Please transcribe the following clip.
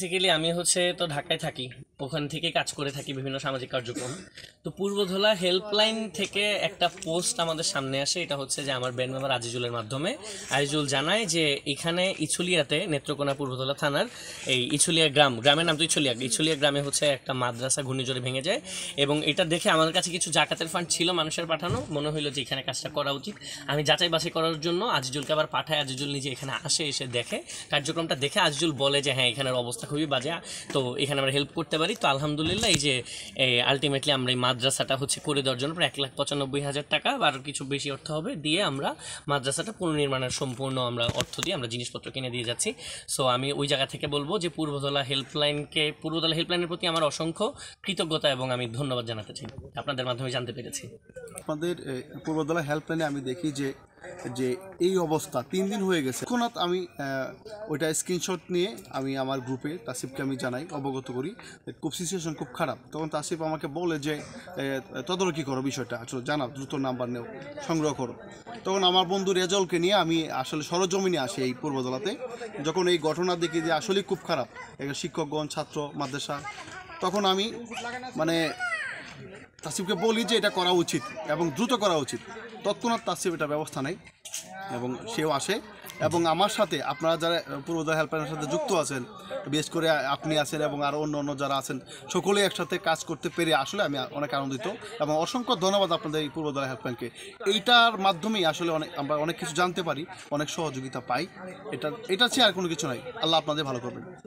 Basically আমি হচ্ছে তো ঢাকায় থাকি, ওখান থেকে কাজ করে থাকি বিভিন্ন সামাজিক কার্যক্রম। তো পূর্বধলা হেল্পলাইন থেকে একটা পোস্ট আমাদের সামনে আসে, এটা হচ্ছে যে আমার ব্যান্ড মেম্বার আজিজুলের মাধ্যমে। আজিজুল জানায় যে এখানে ইছুলিয়াতে, নেত্রকোনা পূর্বধলা থানার এই ইছুলিয়া গ্রামের নাম তো ইছুলিয়া গ্রামে হচ্ছে একটা মাদ্রাসা ঘূর্ণিঝড়ে ভেঙে যায়, এবং এটা দেখে আমাদের কাছে কিছু জাকাতের ফান্ড ছিল মানুষের পাঠানো, মনে হইলো যে এখানে কাজটা করা উচিত। আমি যাচাই বাছাই করার জন্য আজিজুলকে আবার পাঠায়, আজিজুল নিজে এখানে আসে, এসে দেখে কার্যক্রমটা দেখে আজিজুল বলে যে হ্যাঁ এখানের অবস্থা খুবই বাজে, তো এখানে আমরা হেল্প করতে পারি। তো আলহামদুলিল্লাহ এই যে আলটিমেটলি আমরা এই মাদ্রাসাটা হচ্ছে করে দেওয়ার জন্য প্রায় 1,95,000 টাকা বা আরও কিছু বেশি অর্থ হবে দিয়ে আমরা মাদ্রাসাটা পুনর্নির্মাণের সম্পূর্ণ আমরা অর্থ দিয়ে আমরা জিনিসপত্র কিনে দিয়ে যাচ্ছি। সো আমি ওই জায়গা থেকে বলবো যে পূর্বধলা হেল্পলাইনের প্রতি আমার অসংখ্য কৃতজ্ঞতা এবং আমি ধন্যবাদ জানাতে চাই, আপনাদের মাধ্যমে জানতে পেরেছি। আপনাদের পূর্বধলা হেল্পলাইনে আমি দেখি যে যে এই অবস্থা 3 দিন হয়ে গেছে। এখন আমি ওইটা স্ক্রিনশট নিয়ে আমি আমার গ্রুপে তাসিফকে আমি জানাই, অবগত করি খুব সিচুয়েশন খুব খারাপ। তখন তাসিফ আমাকে বলে যে তদারকি করো বিষয়টা, আসলে জানাও, দ্রুত নাম্বার নেও, সংগ্রহ করো। তখন আমার বন্ধু রেজলকে নিয়ে আমি আসলে সরজমিনে আসি এই পূর্বধলাতে। যখন এই ঘটনা দেখি যে আসলেই খুব খারাপ, শিক্ষকগণ, ছাত্র, মাদ্রাসা, তখন আমি মানে তাসিফকে বলি যে এটা করা উচিত এবং দ্রুত করা উচিত। তৎক্ষণাৎ তাসিফ এটা ব্যবস্থা নেয় এবং সেও আসে, এবং আমার সাথে আপনারা যারা পূর্বধলা হেল্পলাইনের সাথে যুক্ত আছেন, বিশেষ করে আপনি আছেন এবং আরও অন্য যারা আছেন, সকলেই একসাথে কাজ করতে পেরে আসলে আমি অনেক আনন্দিত এবং অসংখ্য ধন্যবাদ আপনাদের এই পূর্বধলা হেল্পলাইনকে। এইটার মাধ্যমেই আসলে আমরা অনেক কিছু জানতে পারি, অনেক সহযোগিতা পাই। এটা চেয়ে আর কোনো কিছু নাই। আল্লাহ আপনাদের ভালো করবেন।